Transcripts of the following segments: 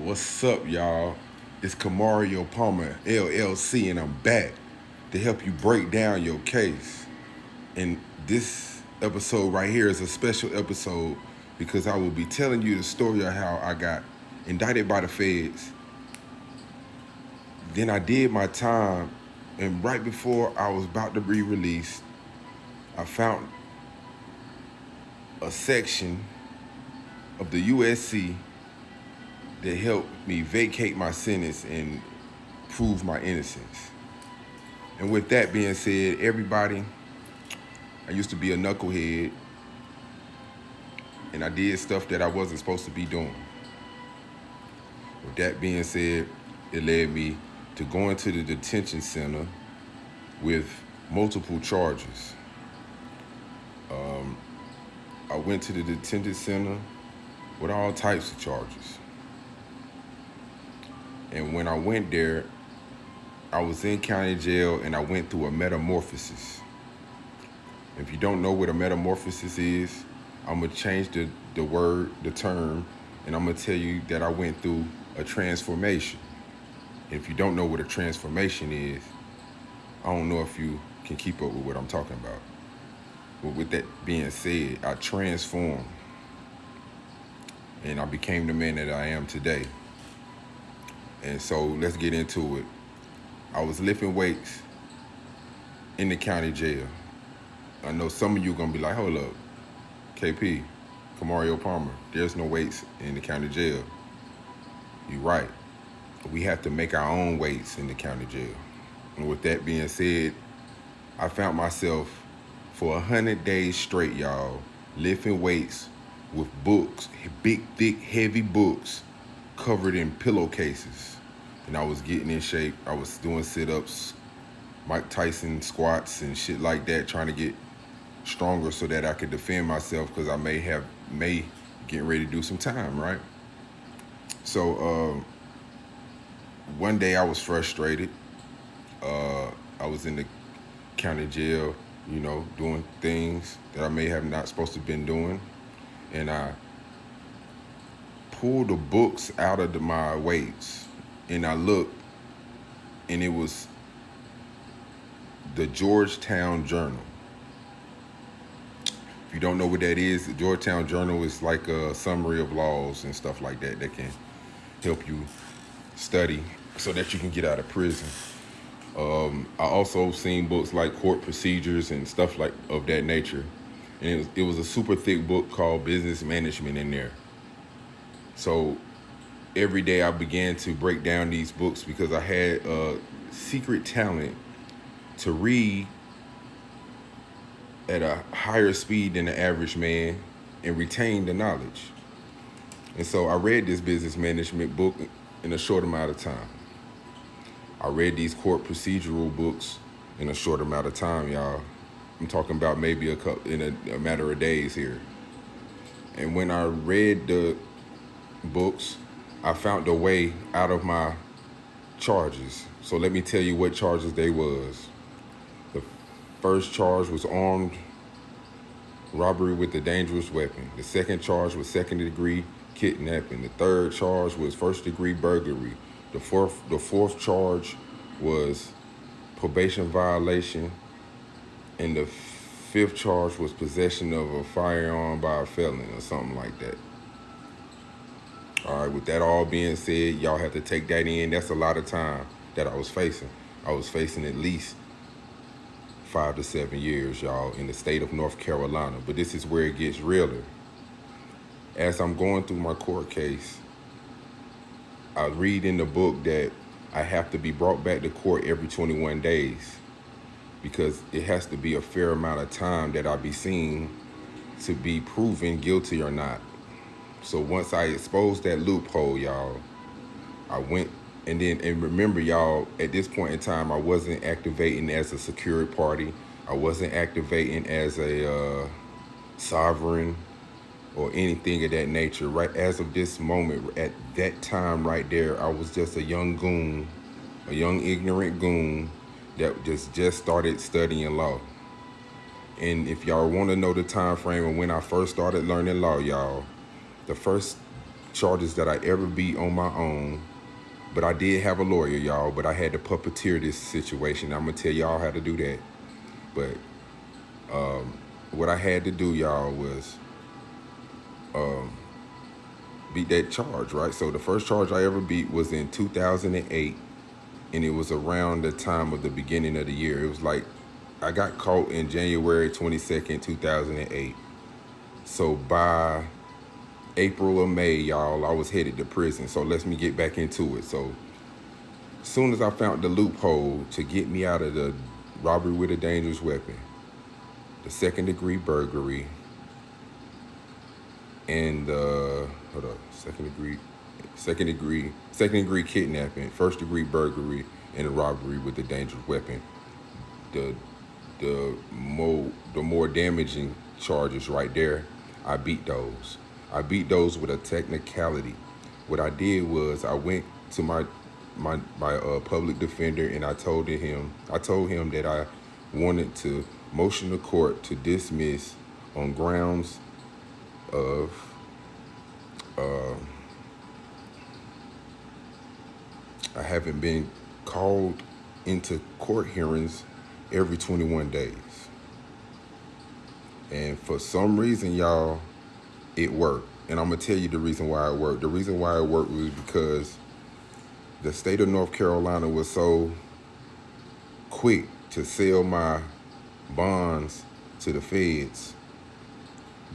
What's up, y'all? It's Kamario Palmer, LLC, and I'm back to help you break down your case. And this episode right here is a special episode because I will be telling you the story of how I got indicted by the feds. Then I did my time, and right before I was about to be released, I found a section of the USC that helped me vacate my sentence and prove my innocence. And with that being said, everybody, I used to be a knucklehead and I did stuff that I wasn't supposed to be doing. With that being said, it led me to going to the detention center with multiple charges. I went to the detention center with all types of charges. And when I went there, I was in county jail and I went through a metamorphosis. If you don't know what a metamorphosis is, I'm gonna change the term, and I'm gonna tell you that I went through a transformation. If you don't know what a transformation is, I don't know if you can keep up with what I'm talking about. But with that being said, I transformed and I became the man that I am today. And so let's get into it. I was lifting weights in the county jail. I know some of you gonna be like, hold up, KP, Kamario Palmer, there's no weights in the county jail. You're right. We have to make our own weights in the county jail. And with that being said, I found myself for 100 days straight, y'all, lifting weights with books, big, thick, heavy books covered in pillowcases. And I was getting in shape. I was doing sit-ups, Mike Tyson squats and shit like that, trying to get stronger so that I could defend myself because I may get ready to do some time, right? So one day I was frustrated. I was in the county jail, doing things that I may have not supposed to have been doing. And I pulled the books out of my weights and I looked, and it was the Georgetown Journal. If you don't know what that is, the Georgetown Journal is like a summary of laws and stuff like that that can help you study so that you can get out of prison. I also seen books like court procedures and stuff like of that nature. And it was a super thick book called Business Management in there. So every day I began to break down these books because I had a secret talent to read at a higher speed than the average man and retain the knowledge. And so I read this business management book in a short amount of time. I read these court procedural books in a short amount of time, y'all. I'm talking about maybe in a matter of days here. And when I read the books, I found a way out of my charges. So let me tell you what charges they was. The first charge was armed robbery with a dangerous weapon. The second charge was second-degree kidnapping. The third charge was first-degree burglary. The fourth charge was probation violation. And the fifth charge was possession of a firearm by a felon or something like that. All right, with that all being said, y'all have to take that in. That's a lot of time that I was facing. I was facing at least 5 to 7 years, y'all, in the state of North Carolina. But this is where it gets realer. As I'm going through my court case, I read in the book that I have to be brought back to court every 21 days because it has to be a fair amount of time that I be seen to be proven guilty or not. So once I exposed that loophole, y'all, I went and remember, y'all, at this point in time, I wasn't activating as a secured party. I wasn't activating as a sovereign or anything of that nature. Right as of this moment, at that time right there, I was just a young goon, a young ignorant goon that just started studying law. And if y'all want to know the time frame of when I first started learning law, y'all, the first charges that I ever beat on my own. But I did have a lawyer, y'all, but I had to puppeteer this situation. I'm gonna tell y'all how to do that. But what I had to do, y'all, was beat that charge, right? So the first charge I ever beat was in 2008, and it was around the time of the beginning of the year. It was like I got caught in January 22nd, 2008. So by April or May, y'all, I was headed to prison. So let me get back into it. So as soon as I found the loophole to get me out of the robbery with a dangerous weapon, the second-degree burglary, and second degree kidnapping, first-degree burglary, and a robbery with a dangerous weapon. The more damaging charges right there, I beat those. I beat those with a technicality. What I did was I went to my public defender, and I told him that I wanted to motion the court to dismiss on grounds of I haven't been called into court hearings every 21 days. And for some reason, y'all, it worked. And I'm going to tell you the reason why it worked. The reason why it worked was because the state of North Carolina was so quick to sell my bonds to the feds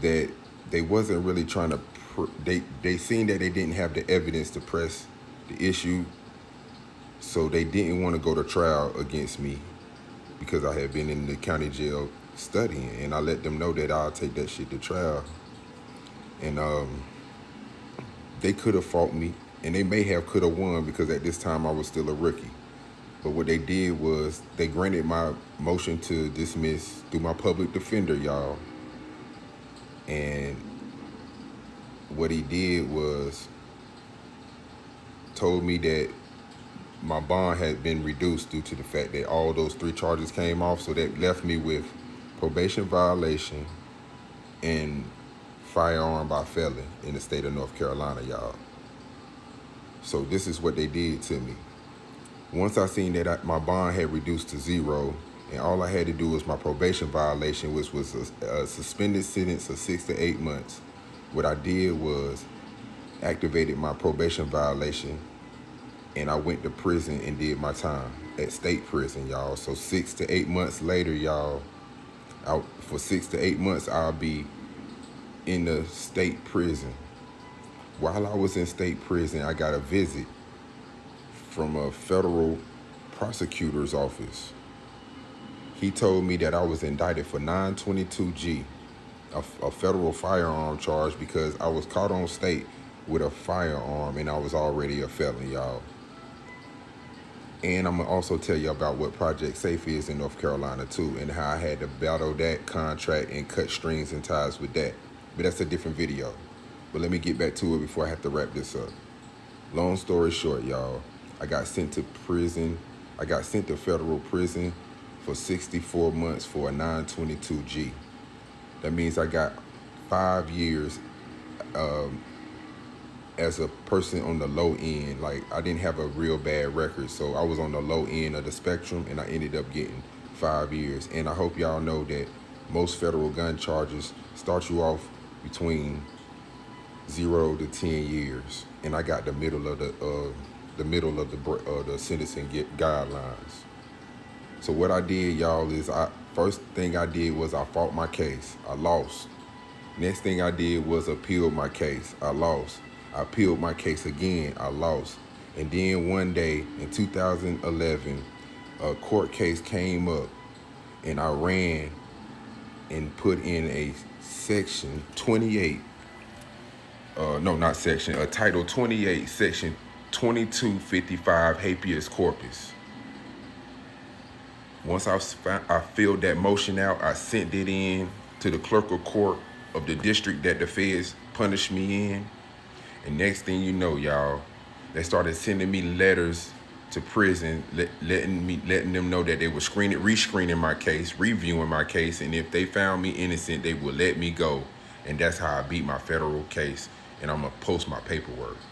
that they wasn't really trying to, they seen that they didn't have the evidence to press the issue. So they didn't want to go to trial against me because I had been in the county jail studying, and I let them know that I'll take that shit to trial. And they could have fought me, and they could have won because at this time I was still a rookie. But what they did was they granted my motion to dismiss through my public defender, y'all. And what he did was told me that my bond had been reduced due to the fact that all those 3 charges came off. So that left me with probation violation and firearm by felon in the state of North Carolina, y'all. So this is what they did to me. Once I seen that my bond had reduced to 0, and all I had to do was my probation violation, which was a suspended sentence of 6 to 8 months. What I did was activated my probation violation, and I went to prison and did my time at state prison, y'all. So 6 to 8 months later, y'all, for 6 to 8 months, I'll be in the state prison. While I was in state prison, I got a visit from a federal prosecutor's office. He told me that I was indicted for 922G, a federal firearm charge, because I was caught on state with a firearm and I was already a felon, y'all. And I'm gonna also tell you about what Project Safe is in North Carolina too, and how I had to battle that contract and cut strings and ties with that. But that's a different video. But let me get back to it before I have to wrap this up. Long story short, y'all, I got sent to prison. I got sent to federal prison for 64 months for a 922G. That means I got 5 years as a person on the low end. Like, I didn't have a real bad record, so I was on the low end of the spectrum, and I ended up getting 5 years. And I hope y'all know that most federal gun charges start you off between 0 to 10 years, and I got the middle of the sentencing guidelines. So what I did, y'all, is first thing I did was I fought my case. I lost. Next thing I did was appeal my case. I lost. I appealed my case again. I lost. And then one day in 2011, a court case came up, and I ran and put in a section 28. Title 28, section 2255 Habeaus Corpus. Once I filled that motion out, I sent it in to the clerk of court of the district that the feds punished me in. And next thing you know, y'all, they started sending me letters to prison, letting them know that they were rescreening my case, reviewing my case, and if they found me innocent, they would let me go. And that's how I beat my federal case and I'm gonna post my paperwork.